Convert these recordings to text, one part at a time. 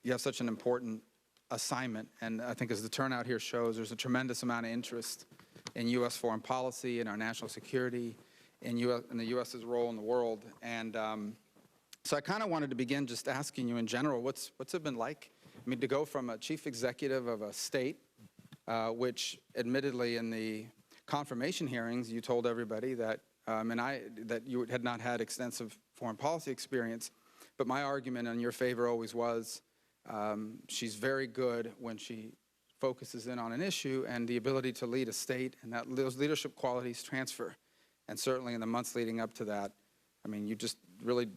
you have such an important assignment, and I think as the turnout here shows, there's a tremendous amount of interest in U.S. foreign policy, in our national security, in the U.S.'s role in the world. And so I kind of wanted to begin just asking you in general, what's it been like? I mean, to go from a chief executive of a state, which admittedly in the confirmation hearings, you told everybody that, that you had not had extensive foreign policy experience, but my argument in your favor always was she's very good when she focuses in on an issue, and the ability to lead a state, and that those leadership qualities transfer. And certainly in the months leading up to that, I mean, you just really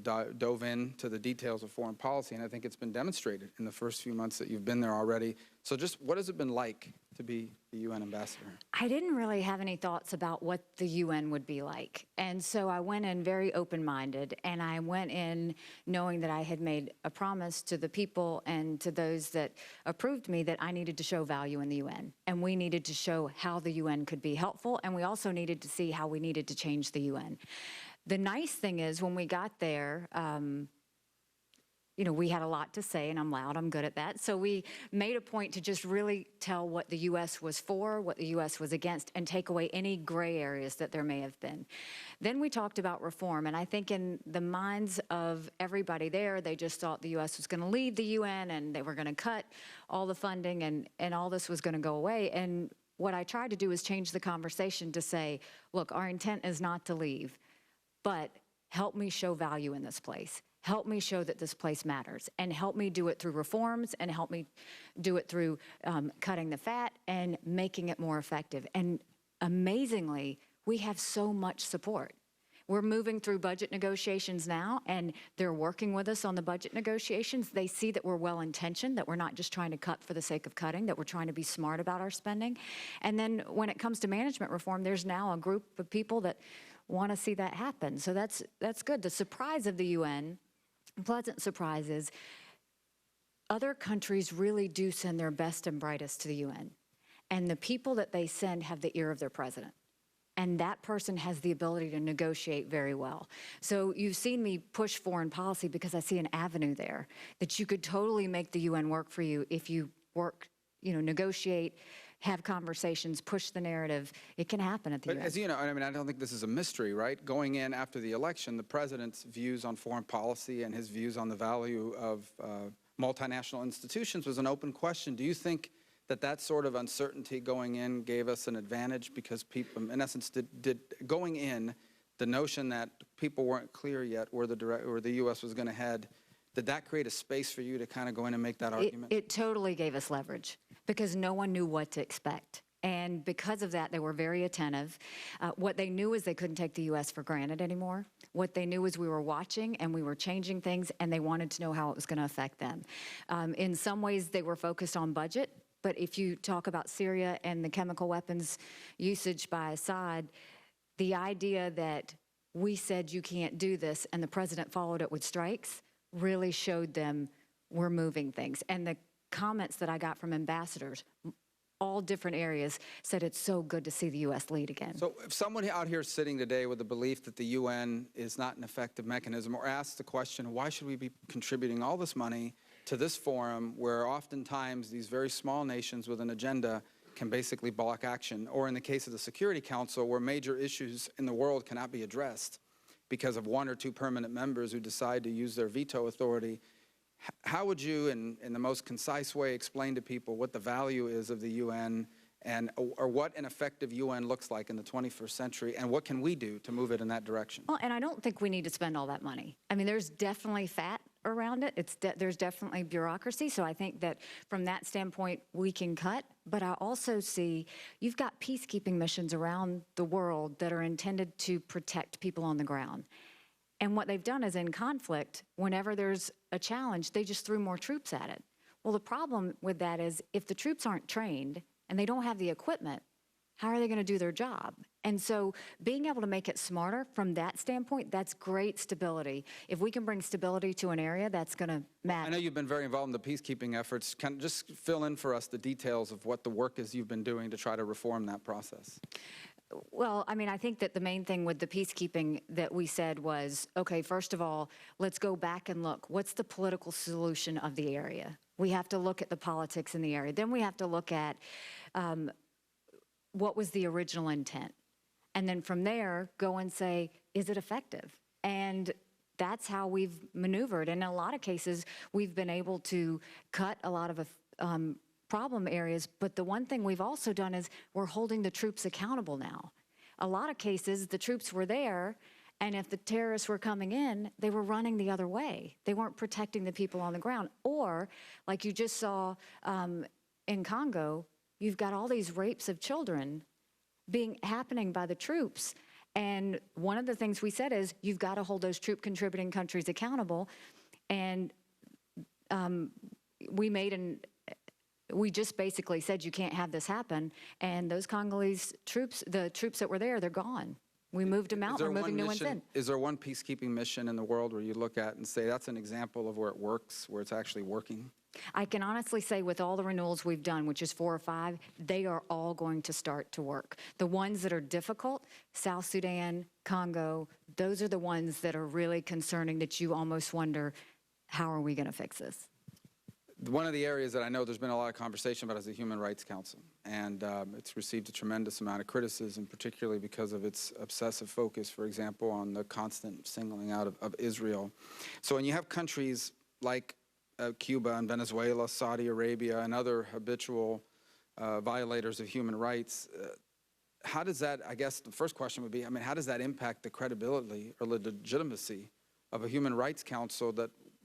dove into the details of foreign policy, and I think it's been demonstrated in the first few months that you've been there already. So just what has it been like to be the UN ambassador? I didn't really have any thoughts about what the UN would be like. And so I went in very open-minded, and I went in knowing that I had made a promise to the people and to those that approved me that I needed to show value in the UN. And we needed to show how the UN could be helpful, and we also needed to see how we needed to change the UN. The nice thing is when we got there, you know, we had a lot to say, and I'm loud, I'm good at that. So we made a point to just really tell what the U.S. was for, what the U.S. was against, and take away any gray areas that there may have been. Then we talked about reform, and I think in the minds of everybody there, they just thought the U.S. was going to leave the UN, and they were going to cut all the funding, and all this was going to go away. And what I tried to do is change the conversation to say, look, our intent is not to leave, but help me show value in this place. Help me show that this place matters, and help me do it through reforms, and help me do it through cutting the fat and making it more effective. And amazingly, we have so much support. We're moving through budget negotiations now, and they're working with us on the budget negotiations. They see that we're well-intentioned, that we're not just trying to cut for the sake of cutting, that we're trying to be smart about our spending. And then when it comes to management reform, there's now a group of people that want to see that happen. So that's good. The surprise of the UN, pleasant surprise, is other countries really do send their best and brightest to the UN. And the people that they send have the ear of their president. And that person has the ability to negotiate very well. So you've seen me push foreign policy because I see an avenue there that you could totally make the UN work for you if you work, you know, negotiate, have conversations, push the narrative. It can happen at the UN. But as you know, I mean, I don't think this is a mystery, right? Going in after the election, the president's views on foreign policy and his views on the value of multinational institutions was an open question. Do you think that that sort of uncertainty going in gave us an advantage because people, in essence, did going in, the notion that people weren't clear yet where the U.S. was going to head, did that create a space for you to kind of go in and make that argument? It totally gave us leverage because no one knew what to expect. And because of that, they were very attentive. What they knew is they couldn't take the U.S. for granted anymore. What they knew is we were watching and we were changing things, and they wanted to know how it was going to affect them. In some ways, they were focused on budget. But if you talk about Syria and the chemical weapons usage by Assad, the idea that we said you can't do this and the president followed it with strikes really showed them we're moving things. And the comments that I got from ambassadors, all different areas, said it's so good to see the U.S. lead again. So if someone out here sitting today with the belief that the UN is not an effective mechanism, or asks the question, why should we be contributing all this money to this forum where oftentimes these very small nations with an agenda can basically block action, or in the case of the Security Council where major issues in the world cannot be addressed because of one or two permanent members who decide to use their veto authority, how would you, in the most concise way, explain to people what the value is of the UN and or what an effective UN looks like in the 21st century, and what can we do to move it in that direction? Well, and I don't think we need to spend all that money. I mean, there's definitely fat around it. There's definitely bureaucracy, so I think that from that standpoint, we can cut. But I also see you've got peacekeeping missions around the world that are intended to protect people on the ground. And what they've done is in conflict, whenever there's a challenge, they just threw more troops at it. Well, the problem with that is if the troops aren't trained and they don't have the equipment, how are they going to do their job? And so being able to make it smarter from that standpoint, that's great stability. If we can bring stability to an area, that's going to matter. I know you've been very involved in the peacekeeping efforts. Can you just fill in for us the details of what the work is you've been doing to try to reform that process? Well, I mean, I think that the main thing with the peacekeeping that we said was, okay, first of all, let's go back and look. What's the political solution of the area? We have to look at the politics in the area. Then we have to look at what was the original intent. And then from there, go and say, is it effective? And that's how we've maneuvered. And in a lot of cases, we've been able to cut a lot of problem areas. But the one thing we've also done is we're holding the troops accountable now. A lot of cases, the troops were there, and if the terrorists were coming in, they were running the other way. They weren't protecting the people on the ground. Or, like you just saw in Congo, you've got all these rapes of children happening by the troops. And one of the things we said is you've got to hold those troop contributing countries accountable. And we just basically said you can't have this happen. And those Congolese troops, the troops that were there, they're gone. We moved them out, we're moving new ones in. Is there one peacekeeping mission in the world where you look at and say that's an example of where it works, where it's actually working? I can honestly say with all the renewals we've done, which is 4 or 5, they are all going to start to work. The ones that are difficult, South Sudan, Congo, those are the ones that are really concerning that you almost wonder, how are we going to fix this? One of the areas that I know there's been a lot of conversation about is the Human Rights Council, and it's received a tremendous amount of criticism, particularly because of its obsessive focus, for example, on the constant singling out of Israel. So when you have countries like Cuba and Venezuela, Saudi Arabia, and other habitual violators of human rights, how does that, I guess the first question would be, I mean, how does that impact the credibility or the legitimacy of a Human Rights Council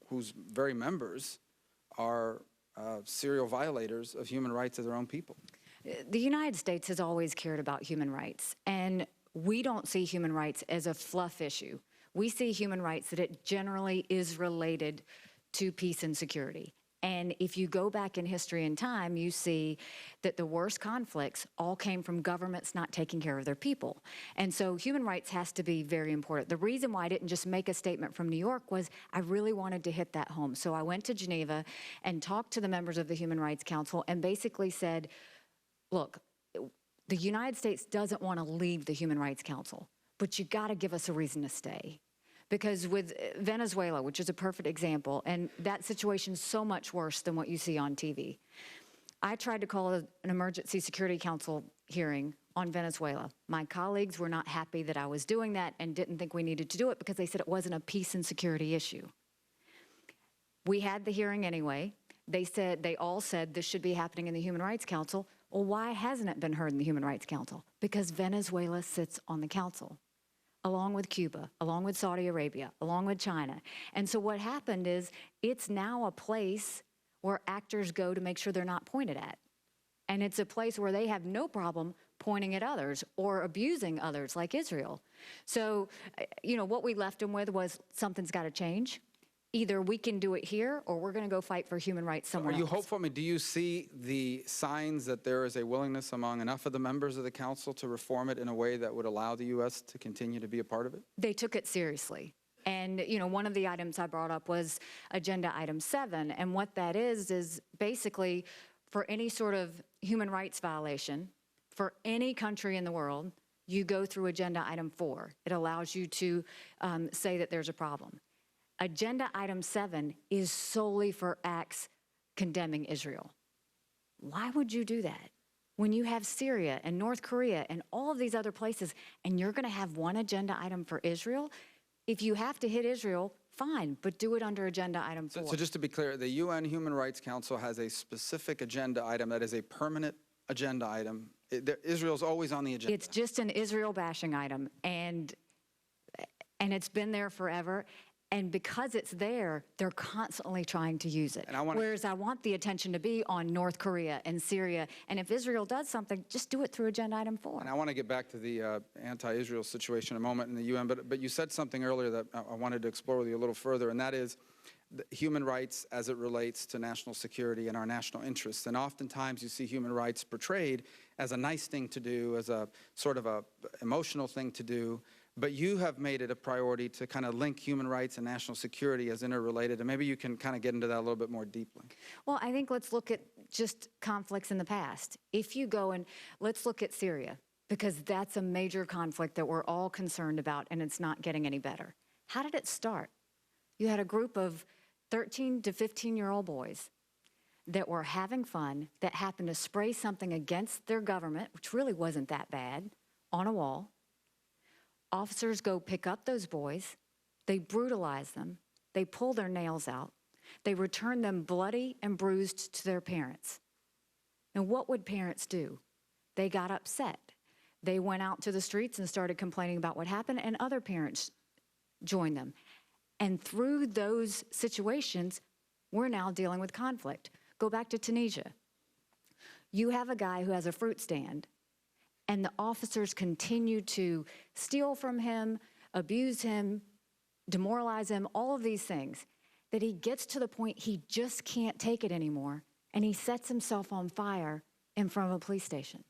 whose very members are serial violators of human rights of their own people? The United States has always cared about human rights, and we don't see human rights as a fluff issue. We see human rights that it generally is related to peace and security. And if you go back in history and time, you see that the worst conflicts all came from governments not taking care of their people. And so human rights has to be very important. The reason why I didn't just make a statement from New York was I really wanted to hit that home. So I went to Geneva and talked to the members of the Human Rights Council and basically said, look, the United States doesn't want to leave the Human Rights Council, but you got to give us a reason to stay. Because with Venezuela, which is a perfect example, and that situation's so much worse than what you see on TV. I tried to call an emergency security council hearing on Venezuela. My colleagues were not happy that I was doing that and didn't think we needed to do it because they said it wasn't a peace and security issue. We had the hearing anyway. They all said this should be happening in the Human Rights Council. Well, why hasn't it been heard in the Human Rights Council? Because Venezuela sits on the council, along with Cuba, along with Saudi Arabia, along with China. And so what happened is it's now a place where actors go to make sure they're not pointed at. And it's a place where they have no problem pointing at others or abusing others like Israel. So, you know, what we left them with was something's got to change. Either we can do it here or we're going to go fight for human rights somewhere else. Are you hopeful? I mean, do you see the signs that there is a willingness among enough of the members of the council to reform it in a way that would allow the U.S. to continue to be a part of it? They took it seriously. And, you know, one of the items I brought up was Agenda Item 7. And what that is basically for any sort of human rights violation for any country in the world, you go through Agenda Item 4. It allows you to say that there's a problem. Agenda Item 7 is solely for acts condemning Israel. Why would you do that? When you have Syria and North Korea and all of these other places, and you're going to have one agenda item for Israel? If you have to hit Israel, fine, but do it under Agenda Item 4. So just to be clear, the UN Human Rights Council has a specific agenda item that is a permanent agenda item. Israel's always on the agenda. It's just an Israel bashing item, and it's been there forever. And because it's there, they're constantly trying to use it. Whereas I want the attention to be on North Korea and Syria. And if Israel does something, just do it through Agenda Item 4. And I want to get back to the anti-Israel situation in a moment in the UN. But you said something earlier that I wanted to explore with you a little further, and that is human rights as it relates to national security and our national interests. And oftentimes you see human rights portrayed as a nice thing to do, as a sort of a emotional thing to do. But you have made it a priority to kind of link human rights and national security as interrelated, and maybe you can kind of get into that a little bit more deeply. Well, I think let's look at just conflicts in the past. If you go and let's look at Syria. because that's a major conflict that we're all concerned about, and it's not getting any better. How did it start? You had a group of 13 to 15-year-old boys that were having fun, that happened to spray something against their government, which really wasn't that bad, on a wall. Officers go pick up those boys, they brutalize them, they pull their nails out, they return them bloody and bruised to their parents. And what would parents do? They got upset. They went out to the streets and started complaining about what happened, and other parents joined them. And through those situations, we're now dealing with conflict. Go back to Tunisia. You have a guy who has a fruit stand, and the officers continue to steal from him, abuse him, demoralize him, all of these things, that he gets to the point he just can't take it anymore, and he sets himself on fire in front of a police station.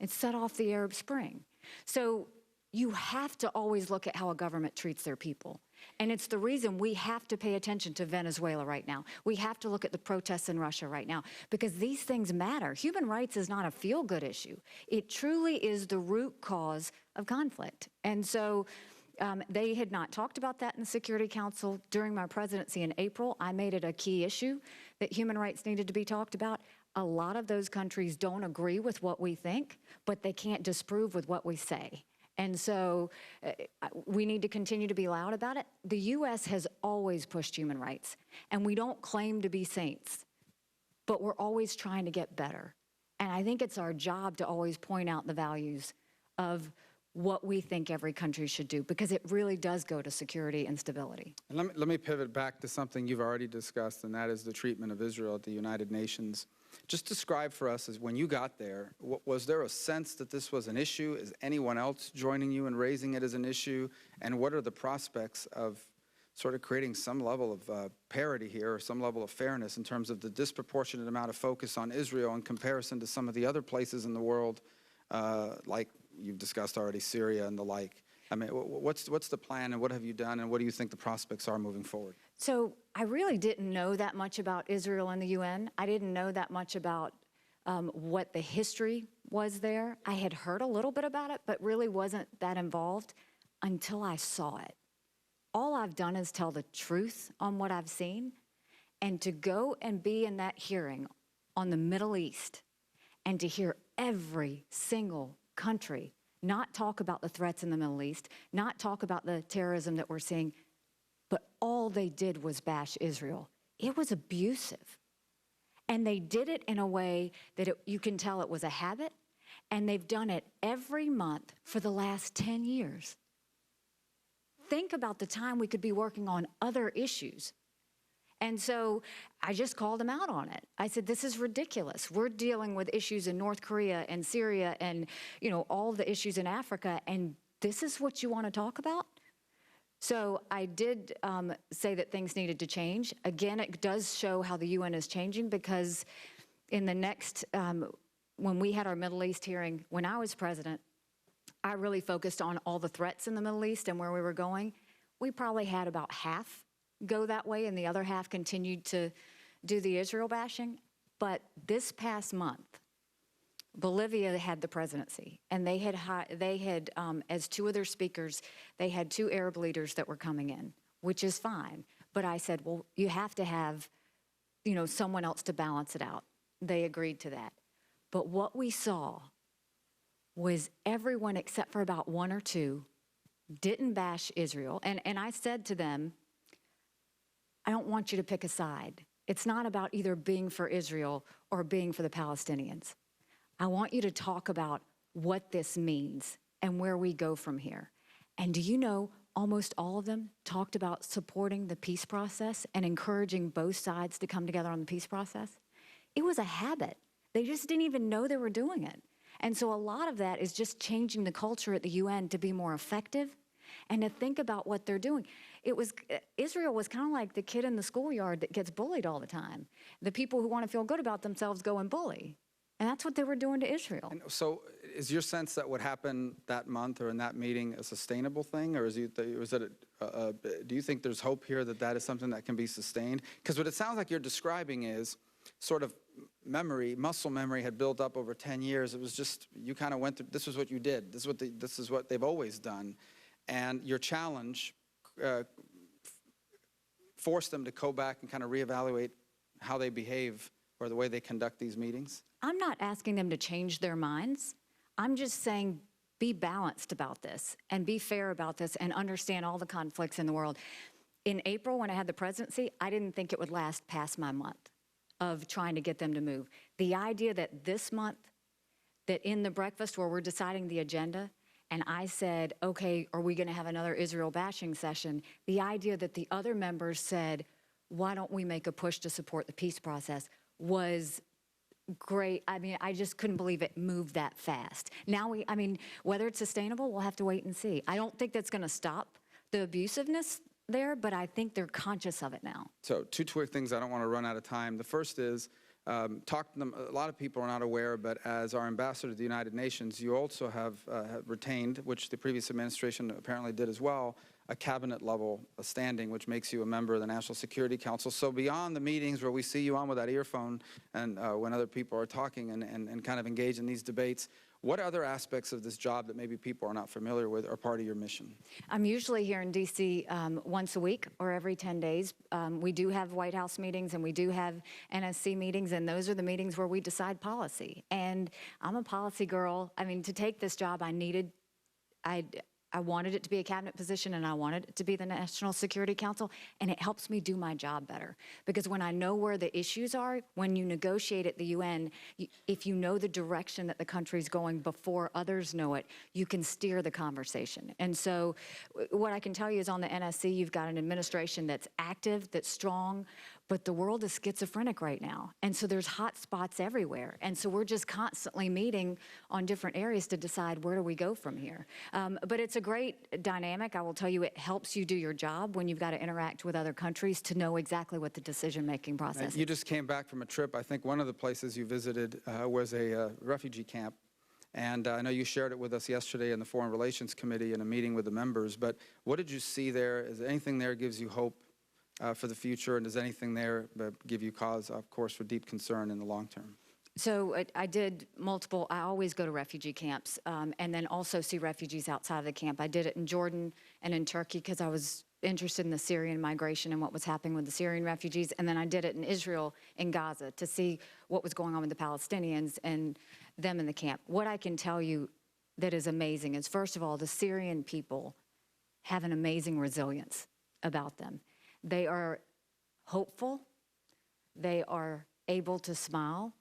It set off the Arab Spring. So you have to always look at how a government treats their people. And it's the reason we have to pay attention to Venezuela right now. We have to look at the protests in Russia right now, because these things matter. Human rights is not a feel-good issue. It truly is the root cause of conflict. And so they had not talked about that in the Security Council. During my presidency in April, I made it a key issue that human rights needed to be talked about. A lot of those countries don't agree with what we think, but they can't disprove with what we say. And so we need to continue to be loud about it. The U.S. has always pushed human rights, and we don't claim to be saints, but we're always trying to get better. And I think it's our job to always point out the values of what we think every country should do, because it really does go to security and stability. And let me pivot back to something you've already discussed, and that is the treatment of Israel at the United Nations. Just describe for us, as when you got there, was there a sense that this was an issue? Is anyone else joining you in raising it as an issue? And what are the prospects of sort of creating some level of parity here, or some level of fairness in terms of the disproportionate amount of focus on Israel in comparison to some of the other places in the world, like you've discussed already, Syria and the like? I mean, what's the plan, and what have you done, and what do you think the prospects are moving forward? So I really didn't know that much about Israel and the UN. I didn't know that much about what the history was there. I had heard a little bit about it, but really wasn't that involved until I saw it. All I've done is tell the truth on what I've seen, and to go and be in that hearing on the Middle East and to hear every single country not talk about the threats in the Middle East, not talk about the terrorism that we're seeing, but all they did was bash Israel. It was abusive. And they did it in a way that you can tell it was a habit, and they've done it every month for the last 10 years. Think about the time we could be working on other issues. And so I just called them out on it. I said, this is ridiculous. We're dealing with issues in North Korea and Syria and, you know, all the issues in Africa, and this is what you want to talk about? So I did say that things needed to change. Again, it does show how the UN is changing, because in the next, when we had our Middle East hearing, when I was president, I really focused on all the threats in the Middle East and where we were going. We probably had about half go that way, and the other half continued to do the Israel bashing. But this past month, Bolivia had the presidency, and they had as two of their speakers, they had 2 Arab leaders that were coming in, which is fine. But I said, well, you have to have, you know, someone else to balance it out. They agreed to that. But what we saw was everyone except for about 1 or 2 didn't bash Israel. And I said to them, I don't want you to pick a side. It's not about either being for Israel or being for the Palestinians. I want you to talk about what this means and where we go from here. And do you know, almost all of them talked about supporting the peace process and encouraging both sides to come together on the peace process. It was a habit. They just didn't even know they were doing it. And so a lot of that is just changing the culture at the UN to be more effective and to think about what they're doing. Israel was kind of like the kid in the schoolyard that gets bullied all the time. The people who want to feel good about themselves go and bully. And that's what they were doing to Israel. And so is your sense that what happened that month or in that meeting a sustainable thing? Or do you think there's hope here that that is something that can be sustained? Because what it sounds like you're describing is sort of muscle memory had built up over 10 years. It was just, you kind of went through, this was what you did. This is what they've always done. And your challenge forced them to go back and kind of reevaluate how they behave or the way they conduct these meetings? I'm not asking them to change their minds. I'm just saying be balanced about this and be fair about this and understand all the conflicts in the world. In April, when I had the presidency, I didn't think it would last past my month of trying to get them to move. The idea that this month, that in the breakfast where we're deciding the agenda, and I said, okay, are we going to have another Israel bashing session? The idea that the other members said, why don't we make a push to support the peace process, was great. I mean, I just couldn't believe it moved that fast. Now I mean, whether it's sustainable, we'll have to wait and see. I don't think that's going to stop the abusiveness there, but I think they're conscious of it now. So two quick things, I don't want to run out of time. The first is, talk to them. A lot of people are not aware, but as our ambassador to the United Nations, you also have retained, which the previous administration apparently did as well, a cabinet level standing, which makes you a member of the National Security Council. So beyond the meetings where we see you on with that earphone and when other people are talking and kind of engage in these debates, what other aspects of this job that maybe people are not familiar with are part of your mission? I'm usually here in D.C. Once a week or every 10 days. We do have White House meetings and we do have NSC meetings, and those are the meetings where we decide policy. And I'm a policy girl. I mean, to take this job, I wanted it to be a cabinet position, and I wanted it to be the National Security Council, and it helps me do my job better. Because when I know where the issues are, when you negotiate at the UN, if you know the direction that the country's going before others know it, you can steer the conversation. And so what I can tell you is on the NSC, you've got an administration that's active, that's strong, but the world is schizophrenic right now. And so there's hot spots everywhere. And so we're just constantly meeting on different areas to decide where do we go from here. But it's a great dynamic. I will tell you, it helps you do your job when you've got to interact with other countries to know exactly what the decision-making process is. You just came back from a trip. I think one of the places you visited was a refugee camp. And I know you shared it with us yesterday in the Foreign Relations Committee in a meeting with the members. But what did you see there? Is there anything there gives you hope for the future, and does anything there give you cause, of course, for deep concern in the long term? So I did multiple, I always go to refugee camps and then also see refugees outside of the camp. I did it in Jordan and in Turkey because I was interested in the Syrian migration and what was happening with the Syrian refugees. And then I did it in Israel and Gaza to see what was going on with the Palestinians and them in the camp. What I can tell you that is amazing is, first of all, the Syrian people have an amazing resilience about them. They are hopeful. They are able to smile.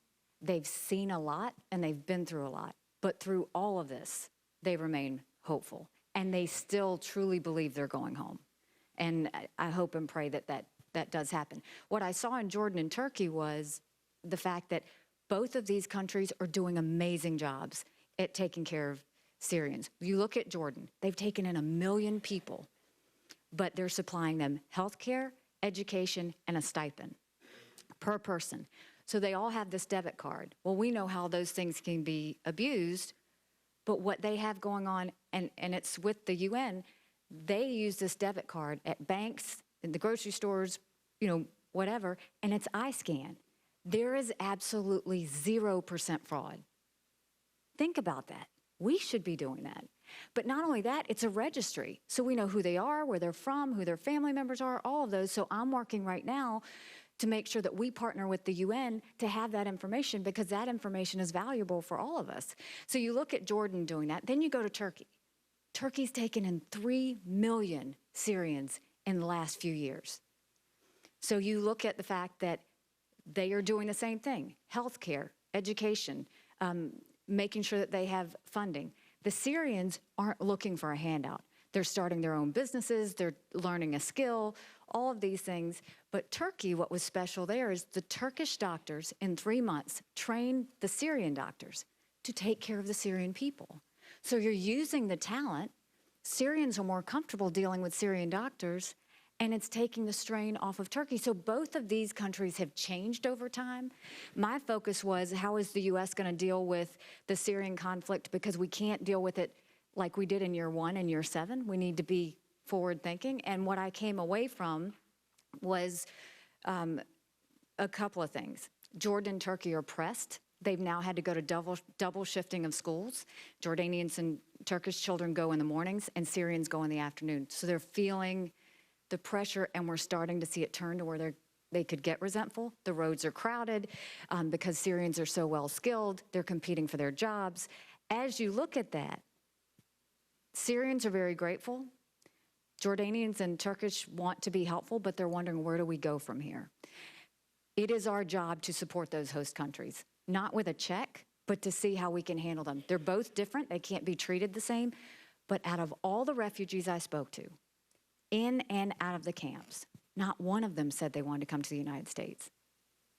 They've seen a lot and they've been through a lot. But through all of this, they remain hopeful. And they still truly believe they're going home. And I hope and pray that that does happen. What I saw in Jordan and Turkey was the fact that both of these countries are doing amazing jobs at taking care of Syrians. You look at Jordan, they've taken in 1 million people, but they're supplying them health care, education, and a stipend per person. So they all have this debit card. Well, we know how those things can be abused, but what they have going on, and it's with the UN, they use this debit card at banks, in the grocery stores, you know, whatever, and it's iScan. There is absolutely 0% fraud. Think about that. We should be doing that. But not only that, it's a registry. So we know who they are, where they're from, who their family members are, all of those. So I'm working right now to make sure that we partner with the UN to have that information, because that information is valuable for all of us. So you look at Jordan doing that, then you go to Turkey. Turkey's taken in 3 million Syrians in the last few years. So you look at the fact that they are doing the same thing: healthcare, education, making sure that they have funding. The Syrians aren't looking for a handout. They're starting their own businesses, they're learning a skill, all of these things. But Turkey, what was special there is the Turkish doctors in 3 months trained the Syrian doctors to take care of the Syrian people. So you're using the talent. Syrians are more comfortable dealing with Syrian doctors, and it's taking the strain off of Turkey. So both of these countries have changed over time. My focus was, how is the U.S. going to deal with the Syrian conflict? Because we can't deal with it like we did in year 1 and year 7. We need to be forward thinking. And what I came away from was a couple of things. Jordan and Turkey are pressed. They've now had to go to double shifting of schools. Jordanians and Turkish children go in the mornings, and Syrians go in the afternoon. So they're feeling the pressure, and we're starting to see it turn to where they could get resentful. The roads are crowded because Syrians are so well skilled. They're competing for their jobs. As you look at that, Syrians are very grateful. Jordanians and Turkish want to be helpful, but they're wondering, where do we go from here? It is our job to support those host countries, not with a check, but to see how we can handle them. They're both different. They can't be treated the same. But out of all the refugees I spoke to, in and out of the camps, not one of them said they wanted to come to the United States.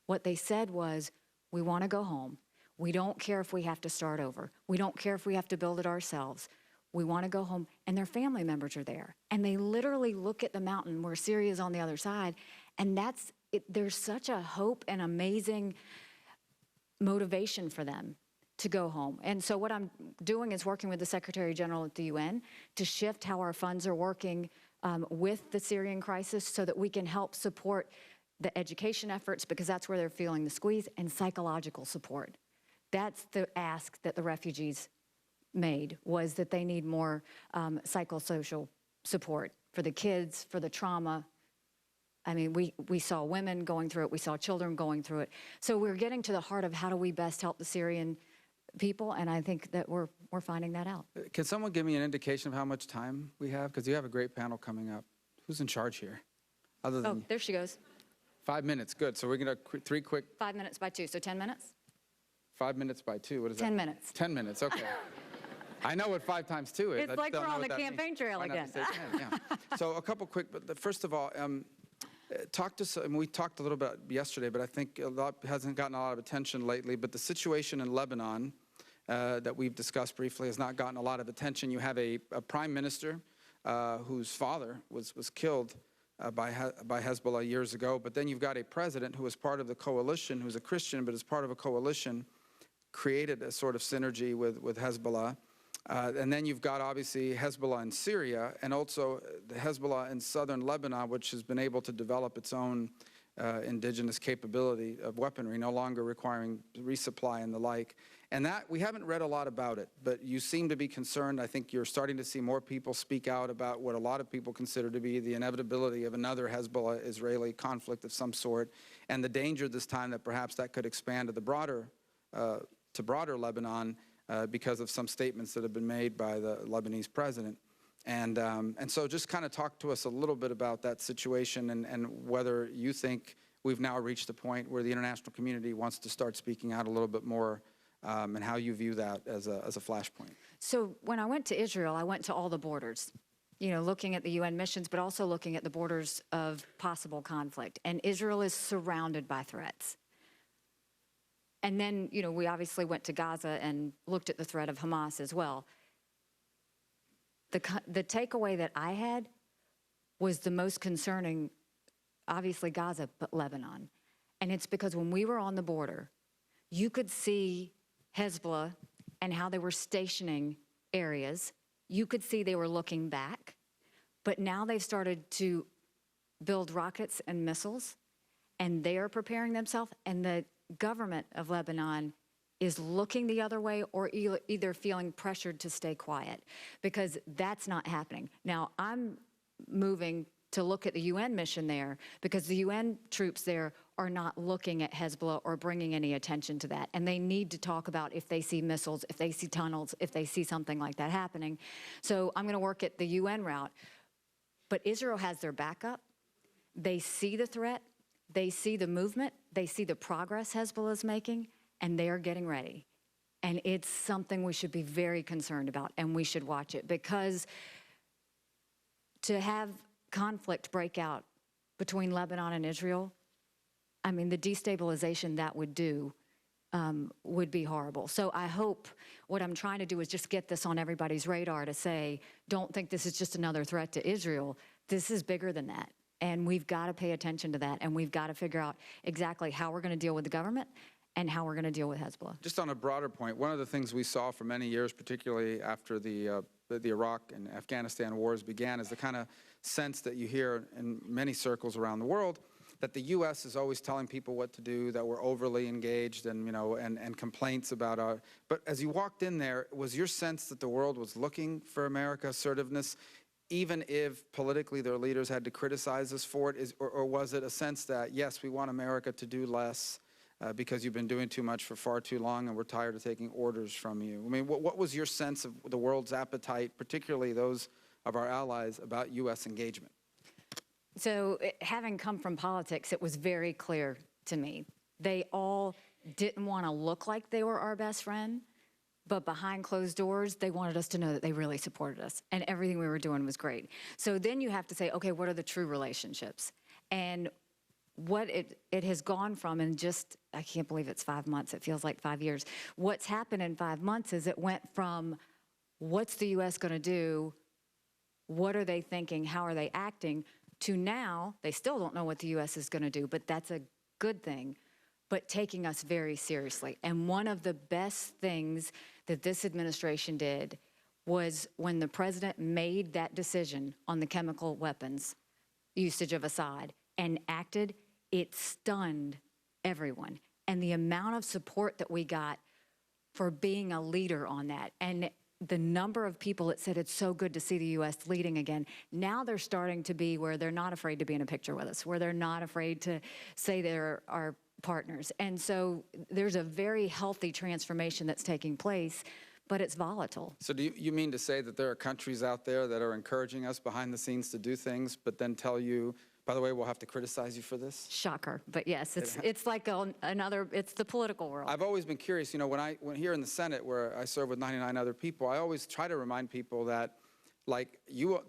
What they said was, we want to go home. We don't care if we have to start over. We don't care if we have to build it ourselves. We want to go home. And their family members are there. And they literally look at the mountain where Syria is on the other side. And there's such a hope and amazing motivation for them to go home. And so what I'm doing is working with the Secretary General at the UN to shift how our funds are working with the Syrian crisis so that we can help support the education efforts, because that's where they're feeling the squeeze, and psychological support. That's the ask that the refugees made, was that they need more psychosocial support for the kids, for the trauma. I mean, we saw women going through it. We saw children going through it. So we're getting to the heart of how do we best help the Syrian people, and I think that we're finding that out. Can someone give me an indication of how much time we have? Because you have a great panel coming up. Who's in charge here? Other than There she goes. 5 minutes, good. So we're going to three quick. 5 minutes by 2, so 10 minutes? 5 minutes by 2, what is that? 10 minutes. 10 minutes, okay. I know what 5 times 2 is. It's like we're on the campaign trail Why not again. just say 10? Yeah. So a couple quick, but first of all, talk to us, and we talked a little bit yesterday, but I think a lot hasn't gotten a lot of attention lately, but the situation in Lebanon that we've discussed briefly has not gotten a lot of attention. You have a prime minister whose father was killed by Hezbollah years ago, but then you've got a president who was part of the coalition, who's a Christian, but is part of a coalition, created a sort of synergy with Hezbollah. And then you've got, obviously, Hezbollah in Syria, and also the Hezbollah in southern Lebanon, which has been able to develop its own indigenous capability of weaponry, no longer requiring resupply and the like. And that, we haven't read a lot about it, but you seem to be concerned. I think you're starting to see more people speak out about what a lot of people consider to be the inevitability of another Hezbollah-Israeli conflict of some sort, and the danger this time that perhaps that could expand to the broader Lebanon, because of some statements that have been made by the Lebanese president. And so just kind of talk to us a little bit about that situation and whether you think we've now reached the point where the international community wants to start speaking out a little bit more, and how you view that as a flashpoint. So when I went to Israel, I went to all the borders, looking at the UN missions, but also looking at the borders of possible conflict. And Israel is surrounded by threats. And then, we obviously went to Gaza and looked at the threat of Hamas as well. The takeaway that I had was the most concerning, obviously Gaza, but Lebanon. And it's because when we were on the border, you could see Hezbollah and how they were stationing areas. You could see they were looking back. But now they've started to build rockets and missiles, and they are preparing themselves. And the government of Lebanon is looking the other way, or either feeling pressured to stay quiet, because that's not happening. Now, I'm moving to look at the UN mission there, because the UN troops there are not looking at Hezbollah or bringing any attention to that. And they need to talk about if they see missiles, if they see tunnels, if they see something like that happening. So I'm going to work at the UN route. But Israel has their backup. They see the threat. They see the movement. They see the progress Hezbollah is making, and they are getting ready. And it's something we should be very concerned about, and we should watch it, because to have conflict break out between Lebanon and Israel, I mean, the destabilization that would do would be horrible. So I hope what I'm trying to do is just get this on everybody's radar to say, don't think this is just another threat to Israel. This is bigger than that. And we've got to pay attention to that, and we've got to figure out exactly how we're going to deal with the government and how we're going to deal with Hezbollah. Just on a broader point, one of the things we saw for many years, particularly after the Iraq and Afghanistan wars began, is the kind of sense that you hear in many circles around the world that the U.S. is always telling people what to do, that we're overly engaged, and and complaints about our. But as you walked in there, was your sense that the world was looking for America assertiveness, even if politically their leaders had to criticize us for it, or was it a sense that yes, we want America to do less because you've been doing too much for far too long, and we're tired of taking orders from you? I mean, what was your sense of the world's appetite, particularly those of our allies, about U.S. engagement? So having come from politics, it was very clear to me. They all didn't want to look like they were our best friend, but behind closed doors, they wanted us to know that they really supported us and everything we were doing was great. So then you have to say, okay, what are the true relationships? And what it has gone from, and just, I can't believe it's 5 months, it feels like 5 years. What's happened in 5 months is it went from what's the U.S. going to do, what are they thinking, how are they acting, to now, they still don't know what the U.S. is going to do, but that's a good thing, but taking us very seriously. And one of the best things that this administration did was when the president made that decision on the chemical weapons usage of Assad and acted, it stunned everyone. And the amount of support that we got for being a leader on that, and the number of people that said it's so good to see the U.S. leading again, now they're starting to be where they're not afraid to be in a picture with us, where they're not afraid to say they're our partners. And so there's a very healthy transformation that's taking place, but it's volatile. So do you mean to say that there are countries out there that are encouraging us behind the scenes to do things, but then tell you, by the way, we'll have to criticize you for this? Shocker, but yes, it's like it's the political world. I've always been curious, when here in the Senate, where I serve with 99 other people, I always try to remind people that,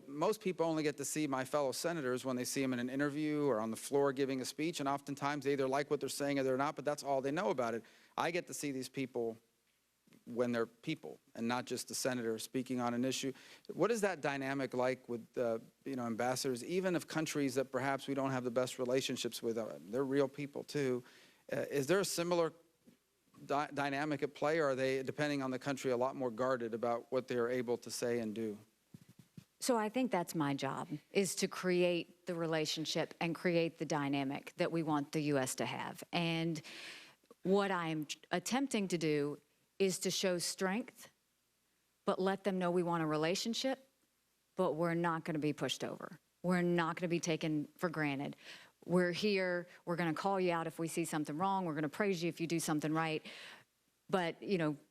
most people only get to see my fellow senators when they see them in an interview or on the floor giving a speech, and oftentimes they either like what they're saying or they're not, but that's all they know about it. I get to see these people when they're people and not just the senator speaking on an issue. What is that dynamic like with ambassadors, even of countries that perhaps we don't have the best relationships with? They're real people too. Is there a similar dynamic at play, or are they, depending on the country, a lot more guarded about what they're able to say and do? So I think that's my job, is to create the relationship and create the dynamic that we want the U.S. to have. And what I'm attempting to do is to show strength, but let them know we want a relationship, but we're not going to be pushed over. We're not going to be taken for granted. We're here, we're going to call you out if we see something wrong, we're going to praise you if you do something right, but,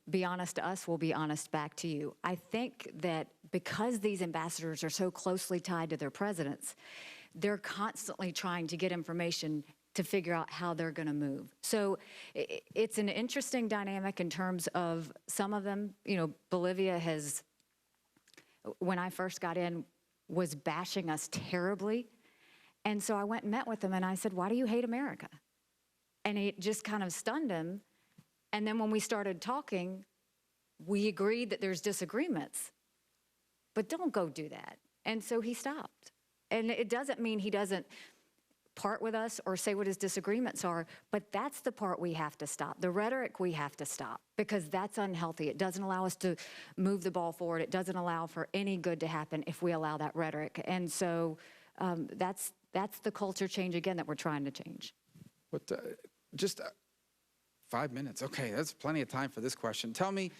be honest to us, we'll be honest back to you. I think that because these ambassadors are so closely tied to their presidents, they're constantly trying to get information to figure out how they're going to move. So it's an interesting dynamic in terms of some of them. Bolivia has, when I first got in, was bashing us terribly. And so I went and met with them and I said, why do you hate America? And it just kind of stunned him. And then when we started talking, we agreed that there's disagreements, but don't go do that. And so he stopped. And it doesn't mean he doesn't part with us or say what his disagreements are, but that's the part we have to stop. The rhetoric we have to stop, because that's unhealthy. It doesn't allow us to move the ball forward. It doesn't allow for any good to happen if we allow that rhetoric. And so that's the culture change, again, that we're trying to change. What, just 5 minutes. Okay, that's plenty of time for this question. Tell me,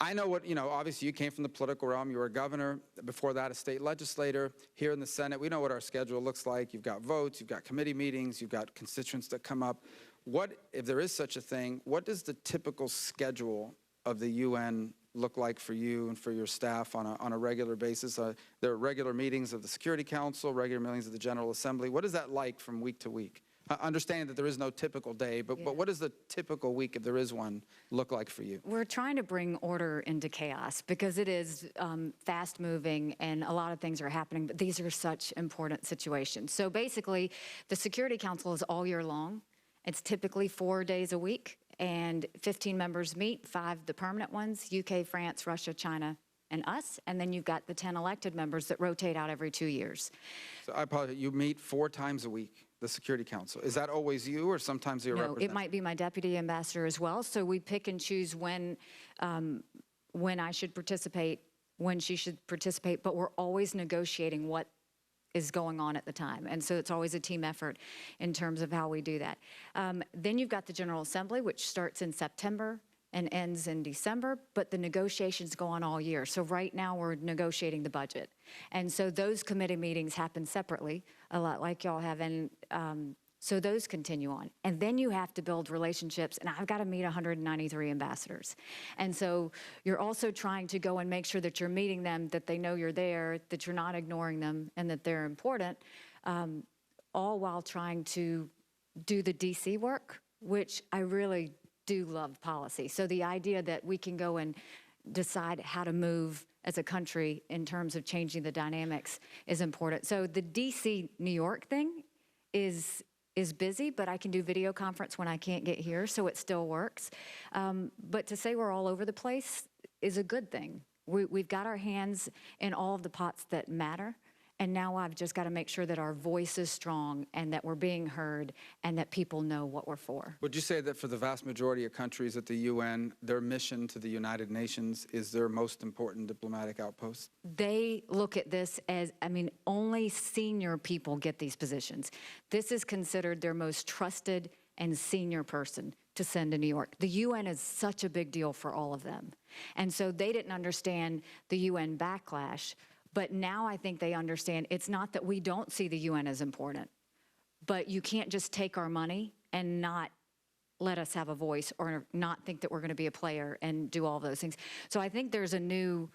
I know what, obviously you came from the political realm. You were a governor. Before that, a state legislator. Here in the Senate, we know what our schedule looks like. You've got votes, you've got committee meetings, you've got constituents that come up. What, if there is such a thing, what does the typical schedule of the UN look like for you and for your staff on a regular basis? There are regular meetings of the Security Council, regular meetings of the General Assembly. What is that like from week to week? Understanding that there is no typical day, but what does the typical week, if there is one, look like for you? We're trying to bring order into chaos because it is fast moving and a lot of things are happening, but these are such important situations. So basically, the Security Council is all year long. It's typically 4 days a week, and 15 members meet, 5 the permanent ones, UK, France, Russia, China, and us, and then you've got the 10 elected members that rotate out every 2 years. So I apologize, you meet 4 times a week, the Security Council. Is that always you, or sometimes you're representative? No, it might be my deputy ambassador as well, so we pick and choose when I should participate, when she should participate, but we're always negotiating what is going on at the time. And so it's always a team effort in terms of how we do that. Then you've got the General Assembly, which starts in September and ends in December, but the negotiations go on all year. So right now we're negotiating the budget. And so those committee meetings happen separately, a lot like y'all have, and so those continue on. And then you have to build relationships, and I've got to meet 193 ambassadors. And so you're also trying to go and make sure that you're meeting them, that they know you're there, that you're not ignoring them, and that they're important, all while trying to do the DC work, which I really do love policy. So the idea that we can go and decide how to move as a country in terms of changing the dynamics is important. So the DC New York thing is busy, but I can do video conference when I can't get here, so it still works. But to say we're all over the place is a good thing. We've got our hands in all of the pots that matter, and now I've just got to make sure that our voice is strong and that we're being heard and that people know what we're for. Would you say that for the vast majority of countries at the UN, their mission to the United Nations is their most important diplomatic outpost? They look at this as, I mean, only senior people get these positions. This is considered their most trusted and senior person to send to New York. The UN is such a big deal for all of them. And so they didn't understand the UN backlash, but now I think they understand it's not that we don't see the UN as important, but you can't just take our money and not let us have a voice or not think that we're going to be a player and do all those things. So I think there's a new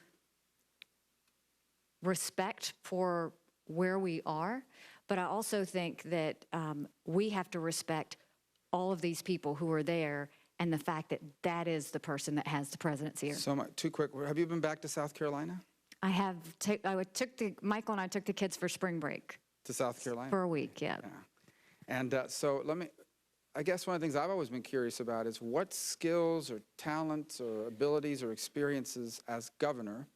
respect for where we are, but I also think that we have to respect all of these people who are there and the fact that that is the person that has the presidency here. So too quick, have you been back to South Carolina? I have. Michael and I took the kids for spring break. To South Carolina? For a week, yeah. And so I guess one of the things I've always been curious about is what skills or talents or abilities or experiences as governor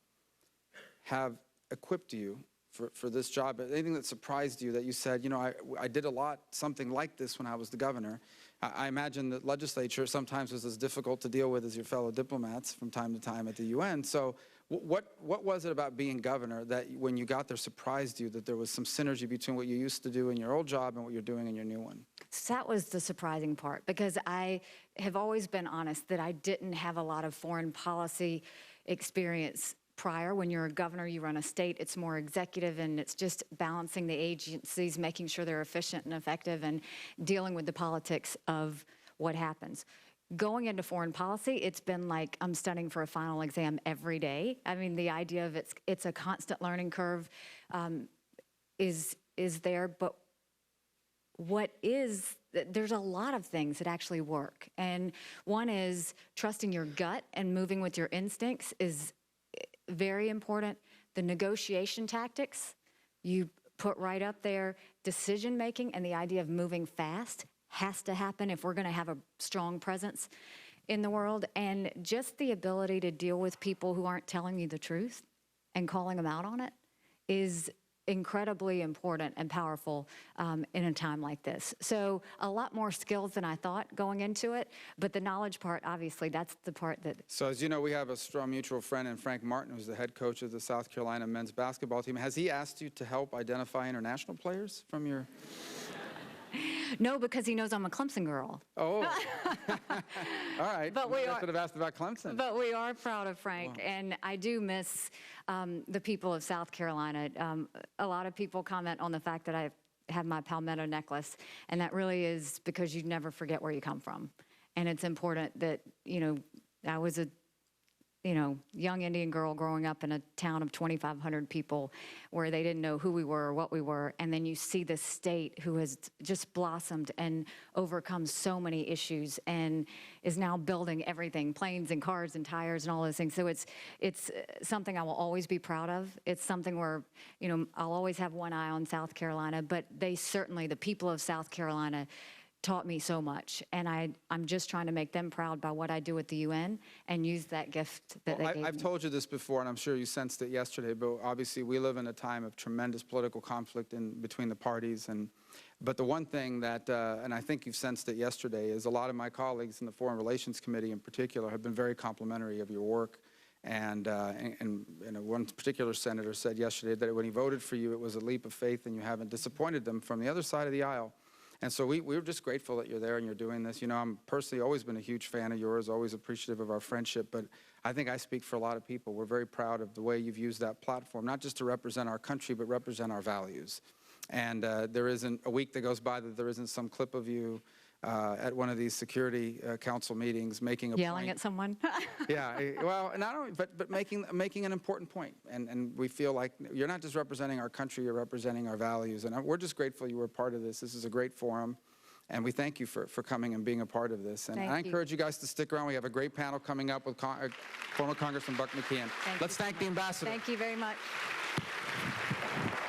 have equipped you for this job? Anything that surprised you that you said, you know, I did something like this when I was the governor. I imagine that legislature sometimes was as difficult to deal with as your fellow diplomats from time to time at the UN. So what was it about being governor that when you got there surprised you that there was some synergy between what you used to do in your old job and what you're doing in your new one? So that was the surprising part, because I have always been honest that I didn't have a lot of foreign policy experience prior. When you're a governor, you run a state, it's more executive, and it's just balancing the agencies, making sure they're efficient and effective, and dealing with the politics of what happens. Going into foreign policy, it's been like I'm studying for a final exam every day. I mean, the idea of it's a constant learning curve is there, but there's a lot of things that actually work. And one is trusting your gut and moving with your instincts is very important. The negotiation tactics, you put right up there. Decision making and the idea of moving fast has to happen if we're going to have a strong presence in the world. And just the ability to deal with people who aren't telling you the truth and calling them out on it is incredibly important and powerful in a time like this. So a lot more skills than I thought going into it, but the knowledge part, obviously, that's the part that... So as you know, we have a strong mutual friend in Frank Martin, who's the head coach of the South Carolina men's basketball team. Has he asked you to help identify international players from your... No, because he knows I'm a Clemson girl. Oh, all right. But we I should have asked about Clemson. But we are proud of Frank, and I do miss the people of South Carolina. A lot of people comment on the fact that I have my palmetto necklace, and that really is because you never forget where you come from. And it's important that, you know, I was a young Indian girl growing up in a town of 2,500 people where they didn't know who we were or what we were. And then you see this state who has just blossomed and overcome so many issues and is now building everything, planes and cars and tires and all those things. So it's something I will always be proud of. It's something where, you know, I'll always have one eye on South Carolina, but they certainly, the people of South Carolina, taught me so much, and I'm just trying to make them proud by what I do at the UN and use that gift that they gave me. I've told you this before, and I'm sure you sensed it yesterday, but obviously we live in a time of tremendous political conflict between the parties. But the one thing that, and I think you've sensed it yesterday, is a lot of my colleagues in the Foreign Relations Committee in particular have been very complimentary of your work And one particular senator said yesterday that when he voted for you, it was a leap of faith, and you haven't disappointed them from the other side of the aisle. And so we're just grateful that you're there and you're doing this. You know, I'm personally always been a huge fan of yours, always appreciative of our friendship, but I think I speak for a lot of people. We're very proud of the way you've used that platform, not just to represent our country, but represent our values. And there isn't a week that goes by that there isn't some clip of you at one of these Security Council meetings making a Yelling point. at someone. Yeah, well, not only, but making an important point. And we feel like you're not just representing our country, you're representing our values. And we're just grateful you were a part of this. This is a great forum. And we thank you for coming and being a part of this. And I encourage you guys to stick around. We have a great panel coming up with former Congressman Buck McKeon. Let's thank the ambassador. Thank you very much.